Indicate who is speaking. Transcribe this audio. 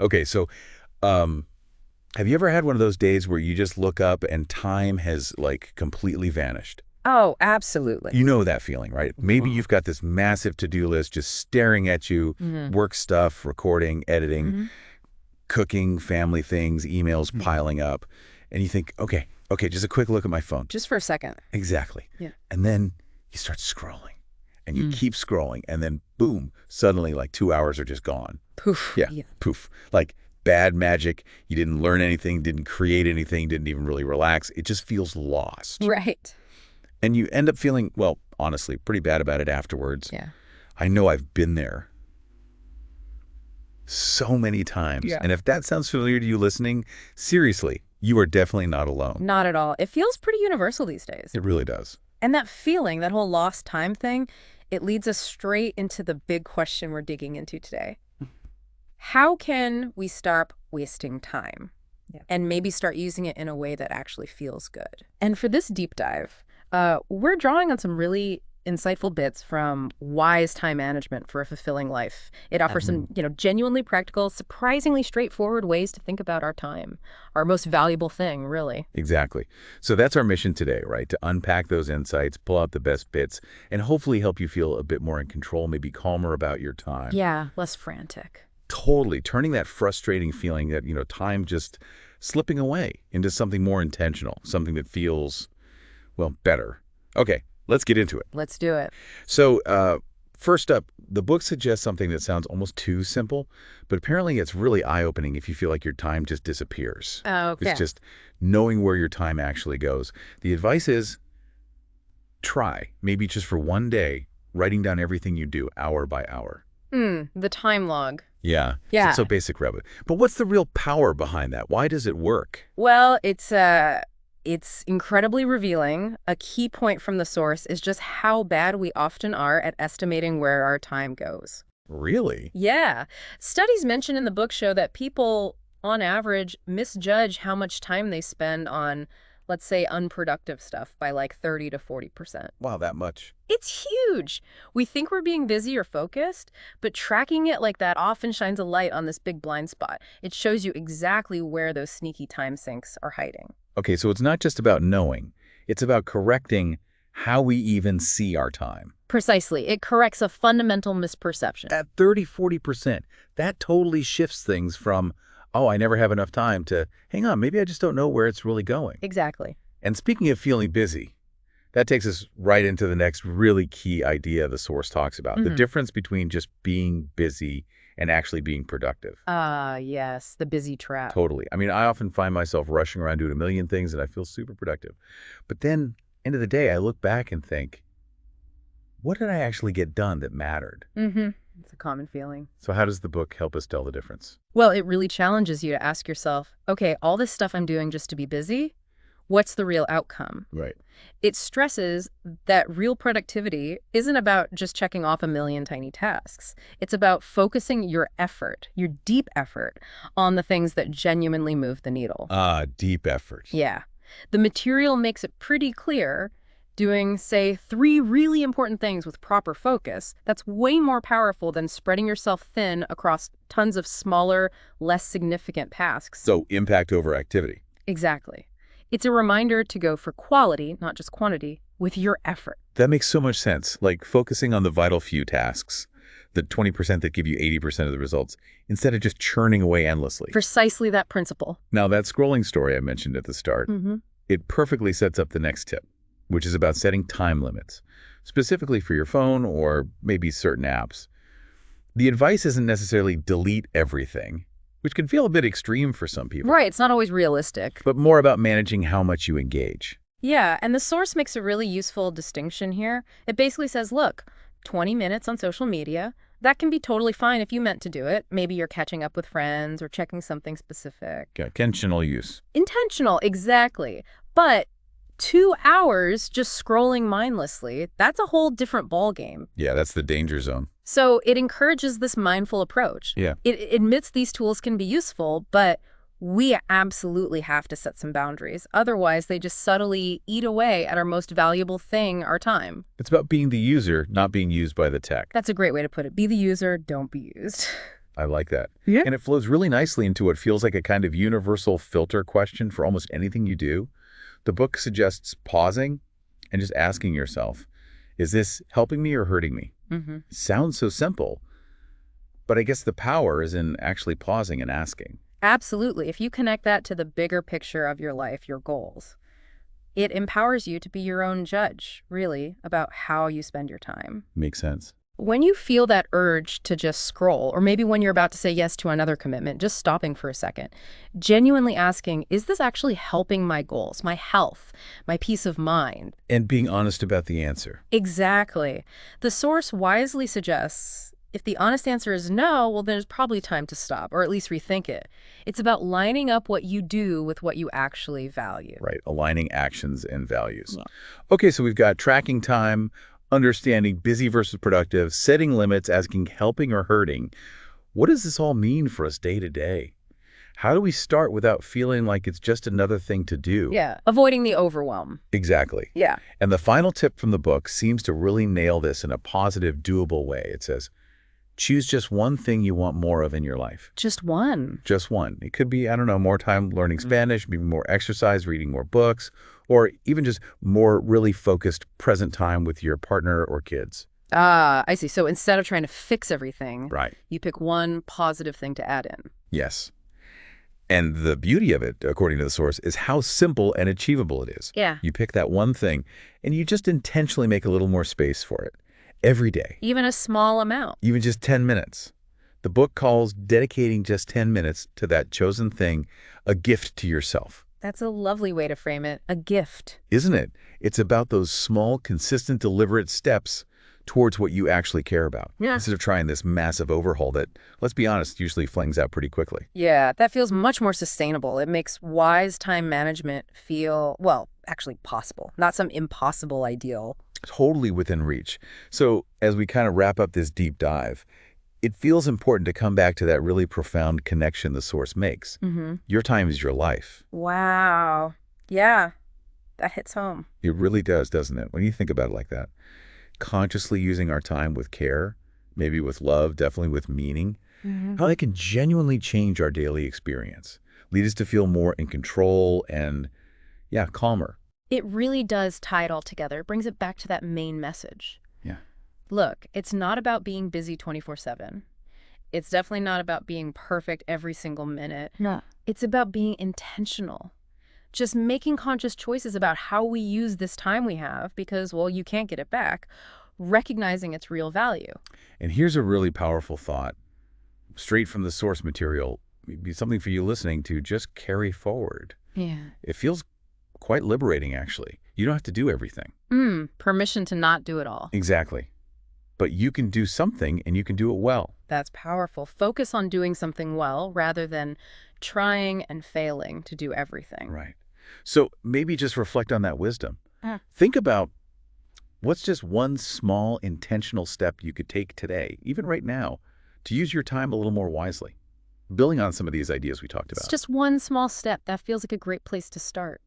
Speaker 1: Okay, so um, have you ever had one of those days where you just look up and time has like completely vanished?
Speaker 2: Oh, absolutely.
Speaker 1: You know that feeling, right? Maybe you've got this massive to-do list just staring at you,
Speaker 2: Hmm.
Speaker 1: work stuff, recording, editing,
Speaker 2: Hmm.
Speaker 1: cooking, family things, emails piling up, and you think, okay, just a quick look at my phone.
Speaker 2: Just for a second.
Speaker 1: Exactly.
Speaker 2: Yeah.
Speaker 1: And then you start scrolling, and you
Speaker 2: Mm.
Speaker 1: keep scrolling, and then boom, suddenly like 2 hours are just gone.
Speaker 2: Poof.
Speaker 1: Yeah,
Speaker 2: Yeah.
Speaker 1: poof. Like bad magic. You didn't learn anything, didn't create anything, didn't even really relax. It just feels lost.
Speaker 2: Right.
Speaker 1: And you end up feeling, well, honestly, pretty bad about it afterwards.
Speaker 2: Yeah.
Speaker 1: I know I've been there so many times.
Speaker 2: Yeah.
Speaker 1: And if that sounds familiar to you listening, seriously, you are definitely not alone.
Speaker 2: Not at all. It feels pretty universal these days.
Speaker 1: It really does.
Speaker 2: And that feeling, that whole lost time thing, it leads us straight into the big question we're digging into today. How can we stop wasting time? Yeah. And maybe start using it in a way that actually feels good? And for this deep dive, we're drawing on some really insightful bits from Wise Time Management for a Fulfilling Life. It offers some, genuinely practical, surprisingly straightforward ways to think about our time, our most valuable thing, really.
Speaker 1: Exactly. So that's our mission today, right? To unpack those insights, pull out the best bits, and hopefully help you feel a bit more in control, maybe calmer about your time.
Speaker 2: Yeah, less frantic.
Speaker 1: Totally. Turning that frustrating feeling that, time just slipping away into something more intentional, something that feels, well, better. Okay, let's get into it.
Speaker 2: Let's do it.
Speaker 1: So first up, the book suggests something that sounds almost too simple, but apparently it's really eye-opening if you feel like your time just disappears.
Speaker 2: Okay.
Speaker 1: It's just knowing where your time actually goes. The advice is try, maybe just for one day, writing down everything you do hour by hour.
Speaker 2: The time log.
Speaker 1: Yeah.
Speaker 2: Yeah.
Speaker 1: It's so basic, Rebbe. But what's the real power behind that? Why does it work?
Speaker 2: Well, it's incredibly revealing. A key point from the source is just how bad we often are at estimating where our time goes.
Speaker 1: Really?
Speaker 2: Yeah. Studies mentioned in the book show that people, on average, misjudge how much time they spend on, let's say, unproductive stuff by like 30 to 40%.
Speaker 1: Wow, that much.
Speaker 2: It's huge. We think we're being busy or focused, but tracking it like that often shines a light on this big blind spot. It shows you exactly where those sneaky time sinks are hiding.
Speaker 1: Okay, so it's not just about knowing. It's about correcting how we even see our time.
Speaker 2: Precisely. It corrects a fundamental misperception.
Speaker 1: That 30, 40%, that totally shifts things from, oh, I never have enough time to, hang on, maybe I just don't know where it's really going.
Speaker 2: Exactly.
Speaker 1: And speaking of feeling busy, that takes us right into the next really key idea the source talks about, the difference between just being busy and actually being productive.
Speaker 2: Yes, the busy trap.
Speaker 1: Totally. I mean, I often find myself rushing around doing a million things and I feel super productive. But then, end of the day, I look back and think, what did I actually get done that mattered?
Speaker 2: It's a common feeling.
Speaker 1: So how does the book help us tell the difference?
Speaker 2: Well, it really challenges you to ask yourself, okay, all this stuff I'm doing just to be busy, what's the real outcome?
Speaker 1: Right.
Speaker 2: It stresses that real productivity isn't about just checking off a million tiny tasks. It's about focusing your effort, your deep effort, on the things that genuinely move the needle.
Speaker 1: Deep effort.
Speaker 2: Yeah. The material makes it pretty clear doing, say, 3 really important things with proper focus, that's way more powerful than spreading yourself thin across tons of smaller, less significant tasks.
Speaker 1: So impact over activity.
Speaker 2: Exactly. It's a reminder to go for quality, not just quantity, with your effort.
Speaker 1: That makes so much sense, like focusing on the vital few tasks, the 20% that give you 80% of the results, instead of just churning away endlessly.
Speaker 2: Precisely that principle.
Speaker 1: Now, that scrolling story I mentioned at the start, it perfectly sets up the next tip, which is about setting time limits, specifically for your phone or maybe certain apps. The advice isn't necessarily delete everything, which can feel a bit extreme for some people.
Speaker 2: Right, it's not always realistic.
Speaker 1: But more about managing how much you engage.
Speaker 2: Yeah, and the source makes a really useful distinction here. It basically says, look, 20 minutes on social media, that can be totally fine if you meant to do it. Maybe you're catching up with friends or checking something specific.
Speaker 1: Yeah, intentional use.
Speaker 2: Intentional, exactly. But 2 hours just scrolling mindlessly, that's a whole different ballgame.
Speaker 1: Yeah, that's the danger zone.
Speaker 2: So it encourages this mindful approach.
Speaker 1: Yeah.
Speaker 2: It admits these tools can be useful, but we absolutely have to set some boundaries. Otherwise, they just subtly eat away at our most valuable thing, our time.
Speaker 1: It's about being the user, not being used by the tech.
Speaker 2: That's a great way to put it. Be the user, don't be used.
Speaker 1: I like that.
Speaker 2: Yeah.
Speaker 1: And it flows really nicely into what feels like a kind of universal filter question for almost anything you do. The book suggests pausing and just asking yourself, is this helping me or hurting me? Sounds so simple, but I guess the power is in actually pausing and asking.
Speaker 2: Absolutely. If you connect that to the bigger picture of your life, your goals, it empowers you to be your own judge, really, about how you spend your time.
Speaker 1: Makes sense.
Speaker 2: When you feel that urge to just scroll, or maybe when you're about to say yes to another commitment, just stopping for a second, genuinely asking, is this actually helping my goals, my health, my peace of mind?
Speaker 1: And being honest about the answer.
Speaker 2: Exactly. The source wisely suggests if the honest answer is no, well, then it's probably time to stop, or at least rethink it. It's about lining up what you do with what you actually value.
Speaker 1: Right, aligning actions and values.
Speaker 2: Yeah.
Speaker 1: Okay, so we've got tracking time, understanding busy versus productive, setting limits, asking helping or hurting. What does this all mean for us day to day? How do we start without feeling like it's just another thing to do?
Speaker 2: Yeah, avoiding the overwhelm.
Speaker 1: Exactly.
Speaker 2: Yeah.
Speaker 1: And the final tip from the book seems to really nail this in a positive, doable way. It says, choose just one thing you want more of in your life.
Speaker 2: Just one.
Speaker 1: Just one. It could be, I don't know, more time learning Spanish, maybe more exercise, reading more books, or even just more really focused present time with your partner or kids.
Speaker 2: Ah, I see. So instead of trying to fix everything,
Speaker 1: Right.
Speaker 2: you pick one positive thing to add in.
Speaker 1: Yes. And the beauty of it, according to the source, is how simple and achievable it is.
Speaker 2: Yeah.
Speaker 1: You pick that one thing, and you just intentionally make a little more space for it every day.
Speaker 2: Even a small amount.
Speaker 1: Even just 10 minutes. The book calls dedicating just 10 minutes to that chosen thing a gift to yourself.
Speaker 2: That's a lovely way to frame it. A gift.
Speaker 1: Isn't it? It's about those small, consistent, deliberate steps towards what you actually care about.
Speaker 2: Yeah.
Speaker 1: Instead of trying this massive overhaul that, let's be honest, usually flings out pretty quickly.
Speaker 2: Yeah, that feels much more sustainable. It makes wise time management feel, well, actually possible, not some impossible ideal.
Speaker 1: Totally within reach. So as we kind of wrap up this deep dive, it feels important to come back to that really profound connection the source makes. Your time is your life.
Speaker 2: Wow. Yeah, that hits home.
Speaker 1: It really does, doesn't it? When you think about it like that. Consciously using our time with care, maybe with love, definitely with meaning, how that can genuinely change our daily experience, lead us to feel more in control and, yeah, calmer.
Speaker 2: It really does tie it all together. It brings it back to that main message.
Speaker 1: Yeah.
Speaker 2: Look, it's not about being busy 24/7. It's definitely not about being perfect every single minute.
Speaker 3: No.
Speaker 2: It's about being intentional. Just making conscious choices about how we use this time we have because, well, you can't get it back. Recognizing its real value.
Speaker 1: And here's a really powerful thought, straight from the source material, maybe something for you listening to just carry forward.
Speaker 2: Yeah.
Speaker 1: It feels quite liberating, actually. You don't have to do everything.
Speaker 2: Permission to not do it all.
Speaker 1: Exactly. But you can do something, and you can do it well.
Speaker 2: That's powerful. Focus on doing something well rather than trying and failing to do everything.
Speaker 1: Right. So maybe just reflect on that wisdom. Think about what's just one small intentional step you could take today, even right now, to use your time a little more wisely, building on some of these ideas we talked about.
Speaker 2: It's just one small step. That feels like a great place to start.